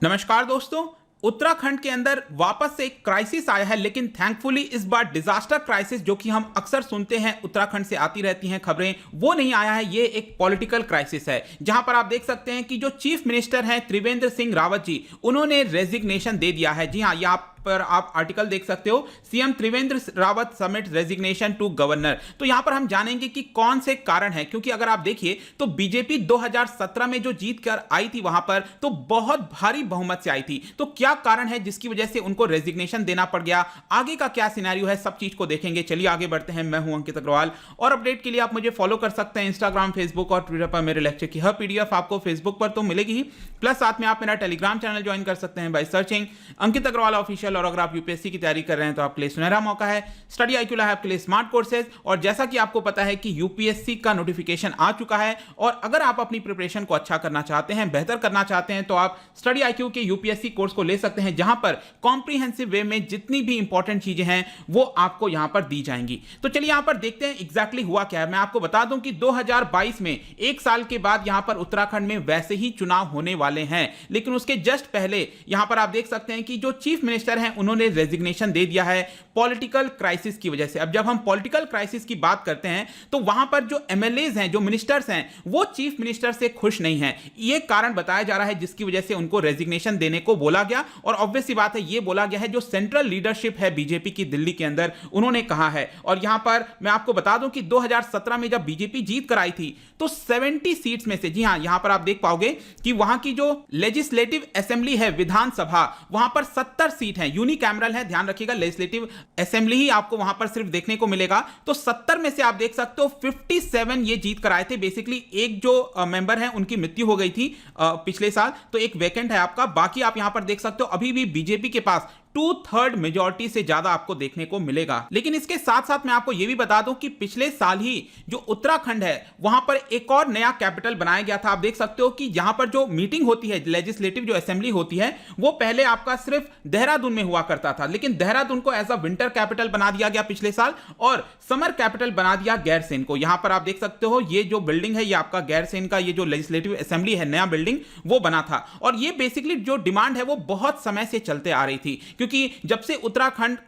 नमस्कार दोस्तों। उत्तराखंड के अंदर वापस से एक क्राइसिस आया है, लेकिन थैंकफुली इस बार डिजास्टर क्राइसिस जो कि हम अक्सर सुनते हैं, उत्तराखंड से आती रहती हैं खबरें, वो नहीं आया है। ये एक पॉलिटिकल क्राइसिस है जहां पर आप देख सकते हैं कि जो चीफ मिनिस्टर हैं त्रिवेंद्र सिंह रावत जी, उन्होंने रेजिग्नेशन दे दिया है। जी हां, यहाँ पर आप आर्टिकल देख सकते हो, CM Trivendra Rawat submit resignation to governor. तो यहां पर हम जानेंगे कि कौन से कारण है, क्योंकि अगर आप देखिए तो बीजेपी 2017 में जो जीत कर आई थी वहां पर, तो बहुत भारी बहुमत से आई थी। तो क्या कारण है जिसकी वजह से उनको रेजिग्नेशन देना पड़ गया, आगे का क्या सिनेरियो है, सब चीज को देखेंगे। चलिए आगे बढ़ते हैं। मैं हूं अंकित अग्रवाल और अपडेट के लिए आप मुझे फॉलो कर सकते हैं इंस्टाग्राम, फेसबुक और ट्विटर पर। मेरे लेक्चर की हर पीडीएफ आपको फेसबुक पर तो मिलेगी ही, प्लस साथ में आप मेरा टेलीग्राम चैनल ज्वाइन कर सकते हैं by searching Ankit Agrawal official. और अगर आप यूपीएससी की तैयारी कर रहे हैं तो आपके लिए सुनहरा मौका है। स्टडी IQ है आपके लिए स्मार्ट कोर्सेज। और जैसा कि आपको पता है कि यूपीएससी का नोटिफिकेशन आ चुका है, और अगर आप अपनी प्रिपरेशन को अच्छा करना चाहते हैं, बेहतर करना चाहते हैं, तो आप स्टडी IQ के यूपीएससी कोर्स को ले सकते हैं, जहां पर कॉम्प्रिहेंसिव वे में जितनी भी इंपॉर्टेंट चीजें हैं वो आपको यहां पर दी जाएंगी। तो चलिए यहां पर देखते हैं एग्जैक्टली हुआ क्या है। मैं आपको बता दूं कि 2022 में एक साल के बाद यहां पर उत्तराखंड में वैसे ही चुनाव होने वाले हैं, लेकिन उसके जस्ट पहले यहां पर आप देख सकते हैं कि जो चीफ मिनिस्टर हैं उन्होंने रेजिग्नेशन दे दिया है पॉलिटिकल क्राइसिस की वजह से। अब जब हम पॉलिटिकल क्राइसिस की बात करते हैं तो वहां पर जो एमएलएज हैं, जो मिनिस्टर्स हैं, वो चीफ मिनिस्टर से खुश नहीं हैं। ये कारण बताया जा रहा है जिसकी वजह से उनको रेजिग्नेशन देने को बोला गया। और ऑब्वियस सी बात है, ये बोला गया है जो सेंट्रल लीडरशिप है बीजेपी की दिल्ली के अंदर, उन्होंने कहा है। और यहां पर मैं आपको बता दूं कि 2017 में जब बीजेपी जीत कर आई थी तो 70 सीट्स में से, जी हां, यहां पर आप देख पाओगे कि वहां की जो लेजिस्लेटिव असेंबली है, विधानसभा, वहां पर 70 सीट है, यूनिकैमरल है, ध्यान रखिएगा, लेजिस्लेटिव असेंबली ही आपको वहां पर सिर्फ देखने को मिलेगा। तो 70 में से आप देख सकते हो 57 ये जीत कर आए थे। बेसिकली एक जो मेंबर है उनकी मृत्यु हो गई थी पिछले साल, तो एक वैकेंट है आपका। बाकी आप यहां पर देख सकते हो अभी भी बीजेपी के पास 2/3 मेजॉरिटी से ज्यादा आपको देखने को मिलेगा। लेकिन इसके साथ साथ मैं आपको यह भी बता दूं कि पिछले साल ही जो उत्तराखंड है वहां पर एक और नया कैपिटल बनाया गया था। आप देख सकते हो कि यहां पर जो मीटिंग होती है, लेजिस्लेटिव जो असेंबली होती है, वो पहले आपका सिर्फ देहरादून में हुआ करता था, लेकिन देहरादून को एज अ विंटर कैपिटल बना दिया गया पिछले साल, और समर कैपिटल बना दिया गैरसैंण को। यहां पर आप देख सकते हो ये जो बिल्डिंग है, ये आपका गैरसैंण का ये जो लेजिस्लेटिव असेंबली है, नया बिल्डिंग वो बना था। और ये बेसिकली जो डिमांड है वो बहुत समय से चलते आ रही थी, क्योंकि जब से उत्तराखंड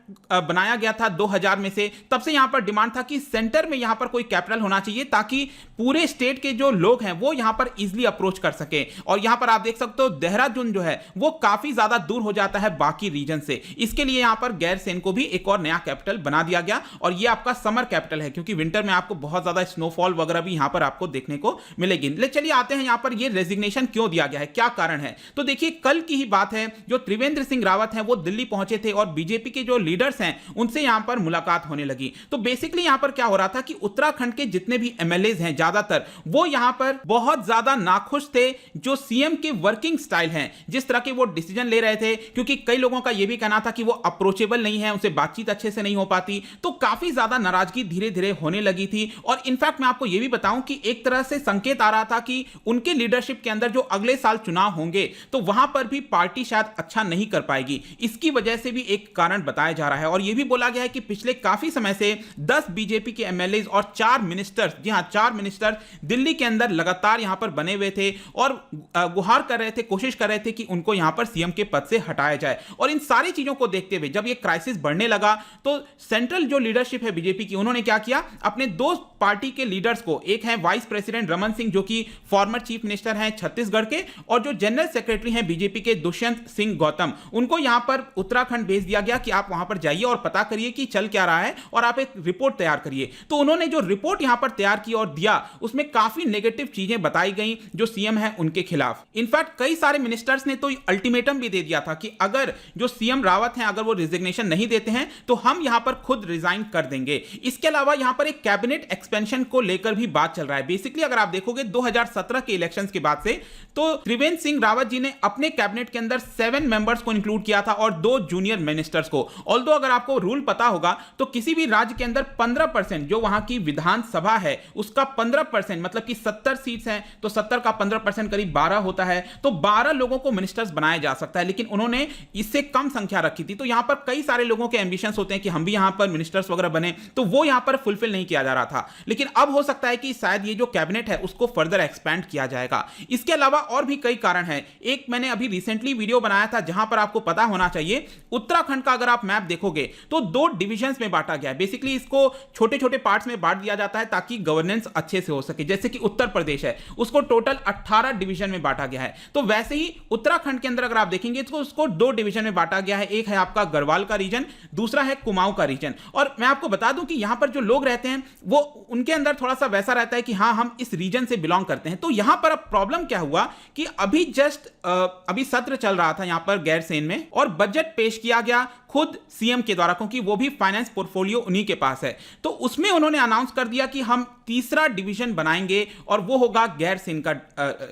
बनाया गया था 2000 में से, तब से यहां पर डिमांड था कि सेंटर में यहां पर कोई कैपिटल होना चाहिए, ताकि पूरे स्टेट के जो लोग हैं वो यहां पर इजीली अप्रोच कर सके। और यहां पर आप देख सकते हो देहरादून जो है वो काफी ज्यादा दूर हो जाता है बाकी रीजन से। इसके लिए यहां पर गैरसैंण को भी एक और नया कैपिटल बना दिया गया, और ये आपका समर कैपिटल है, क्योंकि विंटर में आपको बहुत ज्यादा स्नोफॉल वगैरह भी यहां पर आपको देखने को मिलेगी। चलिए आते हैं यहां पर ये रेजिग्नेशन क्यों दिया गया है, क्या कारण है। तो देखिए, कल की ही बात है, जो त्रिवेंद्र सिंह रावत हैं वो दिल्ली पहुंचे थे और बीजेपी के जो लीडर्स हैं उनसे यहां पर मुलाकात होने लगी। तो बेसिकली यहां पर क्या हो रहा था कि उत्तराखंड के जितने भी एमएलएज हैं ज्यादातर, वो यहां पर बहुत ज्यादा नाखुश थे जो सीएम के वर्किंग स्टाइल हैं, जिस तरह के वो डिसीजन ले रहे थे। क्योंकि कई लोगों का यह भी कहना था कि वो अप्रोचेबल नहीं है, उनसे बातचीत अच्छे से नहीं हो पाती, तो काफी ज्यादा नाराजगी धीरे धीरे होने लगी थी। और इनफैक्ट मैं आपको यह भी बताऊं कि एक तरह से संकेत आ रहा था कि उनके लीडरशिप के अंदर जो अगले साल चुनाव होंगे तो वहां पर भी पार्टी शायद अच्छा नहीं कर पाएगी। इसकी वजह से भी एक कारण बताया जा रहा है। और यह भी बोला गया है कि पिछले काफी समय से 10 बीजेपी के एमएलएज और 4 मिनिस्टर्स, जी हां 4 मिनिस्टर दिल्ली के अंदर लगातार यहां पर बने हुए थे और गुहार कर रहे थे, कोशिश कर रहे थे कि उनको यहां पर सीएम के पद से हटाया जाए। और इन सारी चीजों को देखते हुए जब यह क्राइसिस बढ़ने लगा तो सेंट्रल जो लीडरशिप है बीजेपी की, उन्होंने क्या किया, अपने 2 पार्टी के लीडर्स को, एक है वाइस प्रेसिडेंट रमन सिंह जो कि फॉर्मर चीफ मिनिस्टर हैं छत्तीसगढ़ के, और जो जनरल सेक्रेटरी हैं बीजेपी के दुष्यंत सिंह गौतम, उनको यहां पर उत्तराखंड भेज दिया गया कि आप वहां पर जाइए और पता करिए कि चल क्या रहा है और आप एक रिपोर्ट तैयार करिए। तो उन्होंने जो रिपोर्ट यहां पर तैयार की और दिया, उसमें काफी नेगेटिव चीजें बताई गई जो सीएम है उनके खिलाफ। इनफैक्ट कई सारे मिनिस्टर्स ने तो अल्टीमेटम भी दे दिया था कि अगर जो सीएम रावत हैं अगर वो रिजिग्नेशन नहीं देते हैं तो हम यहां पर खुद रिजाइन कर देंगे। इसके अलावा यहां पर एक कैबिनेट एक्सपेंशन को लेकर भी बात चल रहा है। बेसिकली अगर आप देखोगे 2017 के इलेक्शंस के बाद से, तो त्रिवेंद्र सिंह रावत जी ने अपने कैबिनेट के अंदर 7 मेंबर्स को इंक्लूड किया था और 2 जूनियर मिनिस्टर्स को। ऑल्दो अगर आपको रूल पता होगा तो किसी भी राज्य के अंदर 15% जो वहां की विधानसभा है उसका 15%, मतलब कि 70 सीट्स हैं तो 70 का 15% करीब 12 होता है, तो 12 लोगों को मिनिस्टर्स बनाया जा सकता है। लेकिन उन्होंने इससे कम संख्या रखी थी। तो यहां पर कई सारे लोगों के एंबिशंस होते हैं कि हम भी यहां पर मिनिस्टर्स वगैरह बने, तो वो यहां पर फुलफिल नहीं किया जा रहा था। लेकिन अब हो सकता है कि शायद ये जो कैबिनेट है उसको फर्दर एक्सपैंड किया जाएगा। इसके अलावा और भी कई कारण हैं। एक मैंने अभी रिसेंटली वीडियो बनाया था जहां पर आपको पता होना चाहिए, उत्तराखंड का अगर आप मैप देखोगे तो 2 डिविजन्स में बांटा गया है। बेसिकली इसको छोटे छोटे पार्ट्स में बांट दिया जाता है ताकि गवर्नेंस अच्छे से हो सके। जैसे कि उत्तर प्रदेश है, उसको टोटल 18 डिवीजन में बांटा गया है। तो वैसे ही उत्तराखंड के अंदर अगर आप देखेंगे तो उसको 2 डिवीजन में बांटा गया है। एक है आपका गढ़वाल का रीजन, दूसरा है कुमाऊं का रीजन। और मैं आपको बता दूं कि यहां पर जो लोग रहते हैं वो उनके अंदर थोड़ा सा वैसा रहता है कि हां हम इस रीजन से बिलोंग करते हैं। तो यहां पर अब प्रॉब्लम क्या हुआ कि अभी सत्र चल रहा था यहां पर गैरसैंण में, और बजट पेश किया गया खुद सीएम के द्वारा, क्योंकि वो भी फाइनेंस पोर्टफोलियो उन्हीं के पास है। तो उसमें उन्होंने अनाउंस कर दिया कि हम तीसरा डिवीजन बनाएंगे और वो होगा गैरसैंण का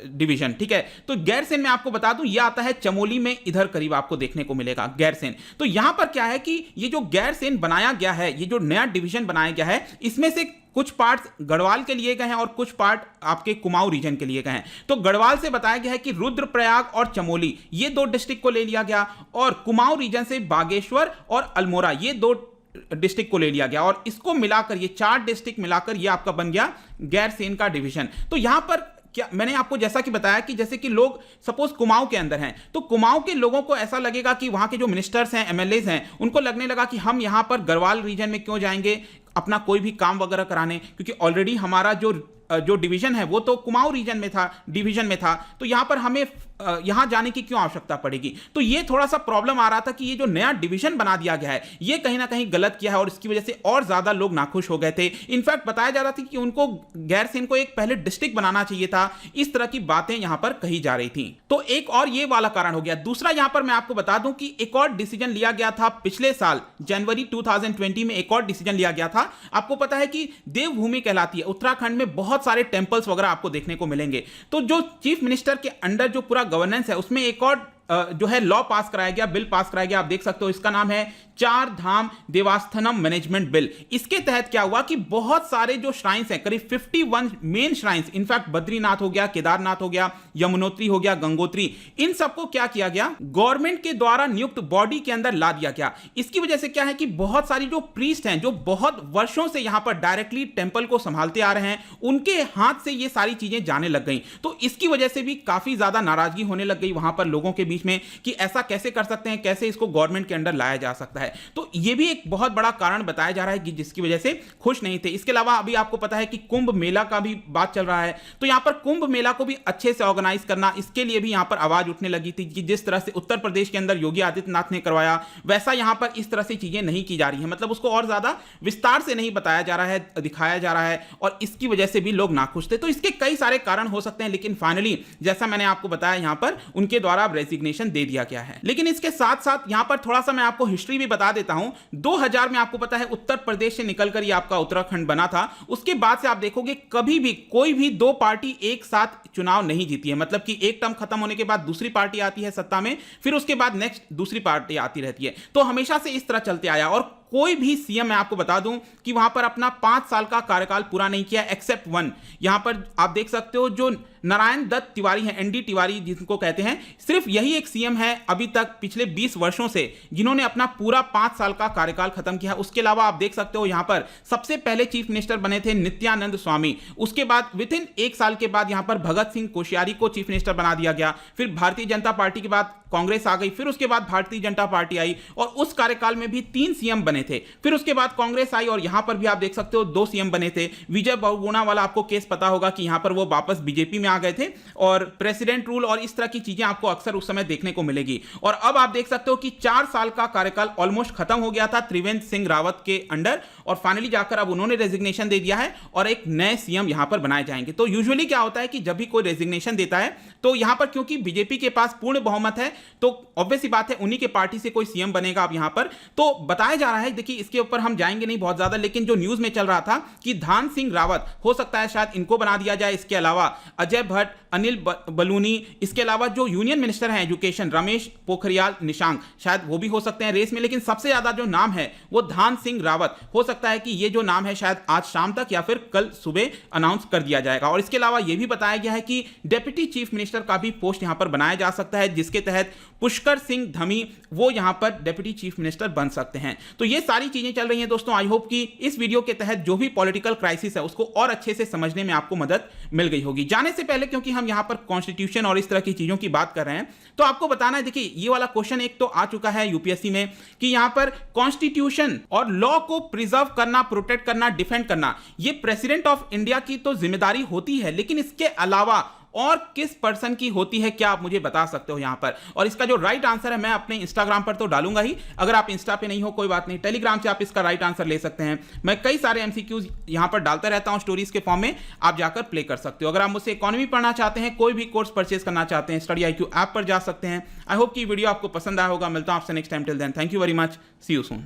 डिवीजन। ठीक है, तो गैरसैंण में आपको बता दूं ये आता है चमोली में, इधर करीब आपको देखने को मिलेगा गैरसैंण। तो यहां पर क्या है कि ये जो गैरसैंण बनाया गया है, ये जो नया डिवीजन बनाया गया है, इसमें से कुछ पार्ट्स गढ़वाल के लिए गए हैं और कुछ पार्ट आपके कुमाऊं रीजन के लिए गए हैं। तो गढ़वाल से बताया गया है कि रुद्रप्रयाग और चमोली ये 2 डिस्ट्रिक्ट को ले लिया गया, और कुमाऊं रीजन से बागेश्वर और अल्मोड़ा ये 2 डिस्ट्रिक्ट को ले लिया गया, और इसको मिलाकर ये 4 डिस्ट्रिक्ट मिलाकर ये आपका बन गया गैरसैंण का डिवीजन। तो यहां पर क्या मैंने आपको जैसा कि बताया कि जैसे कि लोग सपोज कुमाऊं के अंदर हैं, तो कुमाऊं के लोगों को ऐसा लगेगा कि वहां के जो मिनिस्टर्स हैं, एमएलएज हैं, उनको लगने लगा कि हम यहां पर गढ़वाल रीजन में क्यों जाएंगे अपना कोई भी काम वगैरह कराने, क्योंकि ऑलरेडी हमारा जो डिवीजन है वो तो कुमाऊं रीजन में था, डिवीजन में था, तो यहां पर हमें यहां जाने की क्यों आवश्यकता पड़ेगी। तो ये थोड़ा सा प्रॉब्लम आ रहा था कि ये जो नया डिवीजन बना दिया गया है ये कहीं ना कहीं गलत किया है, और इसकी वजह से और ज्यादा लोग नाखुश हो गए थे। इनफैक्ट बताया जा रहा था कि उनको गैरसैंण को एक पहले डिस्ट्रिक्ट बनाना चाहिए था। इस तरह की बातें यहां पर कही जा रही थी। तो एक और ये वाला कारण हो गया। दूसरा यहां पर मैं आपको बता दूं कि एक और डिसीजन लिया गया था पिछले साल जनवरी 2020 में, एक और डिसीजन लिया गया था। आपको पता है कि देवभूमि कहलाती है उत्तराखंड में, बहुत सारे टेंपल्स वगैरह आपको देखने को मिलेंगे। तो जो चीफ मिनिस्टर के अंडर जो पूरा गवर्नेंस है उसमें एक और जो है लॉ पास कराया गया, बिल पास कराया गया। आप देख सकते हो इसका नाम है 4 धाम देवस्थानम मैनेजमेंट बिल। इसके तहत क्या हुआ कि बहुत सारे जो श्राइन्स हैं, करीब 51 मेन श्राइन्स, इनफैक्ट बद्रीनाथ हो गया, केदारनाथ हो गया, यमुनोत्री हो गया, गंगोत्री, इन सबको क्या किया गया, गवर्नमेंट के द्वारा नियुक्त बॉडी के अंदर ला दिया गया। इसकी वजह से क्या है कि बहुत सारी जो प्रीस्ट हैं जो बहुत वर्षों से यहां पर डायरेक्टली टेंपल को संभालते आ रहे हैं, उनके हाथ से ये सारी चीजें जाने लग गई। तो इसकी वजह से भी काफी ज्यादा नाराजगी होने लग गई वहां पर लोगों के बीच में कि ऐसा कैसे कर सकते हैं, कैसे इसको गवर्नमेंट के अंडर लाया जा सकता है। तो यह भी एक बहुत बड़ा कारण बताया जा रहा है कि जिसकी वजह से खुश नहीं थे। इसके अलावा अभी आपको पता है कि कुंभ मेला का भी बात चल रहा है, तो यहां पर कुंभ मेला को भी अच्छे से ऑर्गेनाइज करना, इसके लिए भी यहां पर आवाज उठने लगी थी कि जिस तरह से उत्तर प्रदेश के अंदर योगी आदित्यनाथ ने करवाया, वैसा यहां पर इस तरह से चीजें नहीं की जा रही है। मतलब उसको और ज्यादा विस्तार से नहीं बताया जा रहा है, दिखाया जा रहा है, और इसकी वजह से भी लोग नाखुश थे। तो इसके कई सारे कारण हो सकते हैं, लेकिन फाइनली जैसा मैंने आपको बताया यहां पर उनके द्वारा रेजिग्नेशन दे दिया गया है। लेकिन इसके साथ साथ यहां पर थोड़ा सा मैं आपको हिस्ट्री भी बता देता हूं। 2000 में आपको पता है उत्तर प्रदेश से निकलकर ये आपका उत्तराखंड बना था। उसके बाद से आप देखोगे कभी भी कोई भी 2 पार्टी एक साथ चुनाव नहीं जीती है। मतलब कि एक टर्म खत्म होने के बाद दूसरी पार्टी आती है सत्ता में, फिर उसके बाद नेक्स्ट दूसरी पार्टी आती रहती है। तो हमेशा से इस तरह चलते आया, और कोई भी सीएम मैं आपको बता दूं कि वहां पर अपना 5 साल का कार्यकाल पूरा नहीं किया, एक्सेप्ट 1। यहां पर आप देख सकते हो जो नारायण दत्त तिवारी हैं, एनडी तिवारी जिनको कहते हैं, सिर्फ यही एक सीएम है अभी तक पिछले 20 वर्षों से जिन्होंने अपना पूरा 5 साल का कार्यकाल खत्म किया। उसके अलावा आप देख सकते हो यहां पर सबसे पहले चीफ मिनिस्टर बने थे नित्यानंद स्वामी। उसके बाद विथिन 1 साल के बाद यहां पर भगत सिंह कोश्यारी को चीफ मिनिस्टर बना दिया गया। फिर भारतीय जनता पार्टी के बाद कांग्रेस आ गई, फिर उसके बाद भारतीय जनता पार्टी आई, और उस कार्यकाल में भी 3 सीएम बने थे। फिर उसके बाद कांग्रेस आई, और यहां पर भी आप देख सकते हो 2 सीएम बने थे। विजय बहुगुणा वाला आपको केस पता होगा कि यहां पर वो वापस बीजेपी में आ गए थे, और प्रेसिडेंट रूल और इस तरह की चीजें आपको अक्सर उस समय देखने को मिलेगी। और अब आप देख सकते हो कि 4 साल का कार्यकाल ऑलमोस्ट खत्म हो गया था त्रिवेंद्र सिंह रावत के अंडर, और फाइनली जाकर अब उन्होंने रेजिग्नेशन दे दिया है और एक नए सीएम यहां पर बनाए जाएंगे। तो यूजुअली क्या होता है कि जब भी कोई रेजिग्नेशन देता है तो यहां पर क्योंकि बीजेपी के पास पूर्ण बहुमत है, तो ऑब्वियस सी बात है उन्हीं के पार्टी से कोई सीएम बनेगा अब यहां पर। तो बताया जा रहा है, देखिए इसके ऊपर हम जाएंगे नहीं बहुत ज्यादा, लेकिन जो न्यूज में चल रहा था कि धान सिंह रावत हो सकता है शायद इनको बना दिया जाए। इसके अलावा अजय भट्ट, अनिल बलूनी, इसके अलावा जो यूनियन मिनिस्टर हैं एजुकेशन रमेश पोखरियाल निशंक, शायद वो भी हो सकते हैं रेस में, लेकिन सबसे ज्यादा जो नाम है वो धन सिंह रावत। हो सकता है कि ये जो नाम है शायद आज शाम तक या फिर कल सुबह अनाउंस कर दिया जाएगा। और इसके अलावा ये भी बताया गया है कि डेप्यूटी चीफ मिनिस्टर का भी पोस्ट यहां पर बनाया जा सकता है, जिसके तहत पुष्कर सिंह धमी वो यहां पर डेप्यूटी चीफ मिनिस्टर बन सकते हैं। तो ये सारी चीजें चल रही हैं दोस्तों। आई होप कि इस वीडियो के तहत जो भी पॉलिटिकल क्राइसिस है उसको और अच्छे से समझने में आपको मदद मिल गई होगी। जाने से पहले, क्योंकि हम यहां पर कॉन्स्टिट्यूशन और इस तरह की चीजों की बात कर रहे हैं, तो आपको बताना है, देखिए ये वाला क्वेश्चन एक तो आ चुका है यूपीएससी में कि यहां पर कॉन्स्टिट्यूशन और लॉ को प्रिजर्व करना, प्रोटेक्ट करना, डिफेंड करना, ये प्रेसिडेंट ऑफ इंडिया की तो जिम्मेदारी होती है, लेकिन इसके अलावा और किस पर्सन की होती है, क्या आप मुझे बता सकते हो यहां पर? और इसका जो राइट आंसर है मैं अपने इंस्टाग्राम पर तो डालूंगा ही, अगर आप इंस्टा पे नहीं हो कोई बात नहीं, टेलीग्राम से आप इसका राइट आंसर ले सकते हैं। मैं कई सारे एमसीक्यूज यहां पर डालता रहता हूं स्टोरीज के फॉर्म में, आप जाकर प्ले कर सकते हो। अगर आप मुझसे इकोनॉमी पढ़ना चाहते हैं, कोई भी कोर्स परचेज करना चाहते हैं, स्टडी IQ ऐप पर जा सकते हैं। आई होप कि वीडियो आपको पसंद आया होगा। मिलता हूं आपसे next time. Till then, thank you very much, see you soon.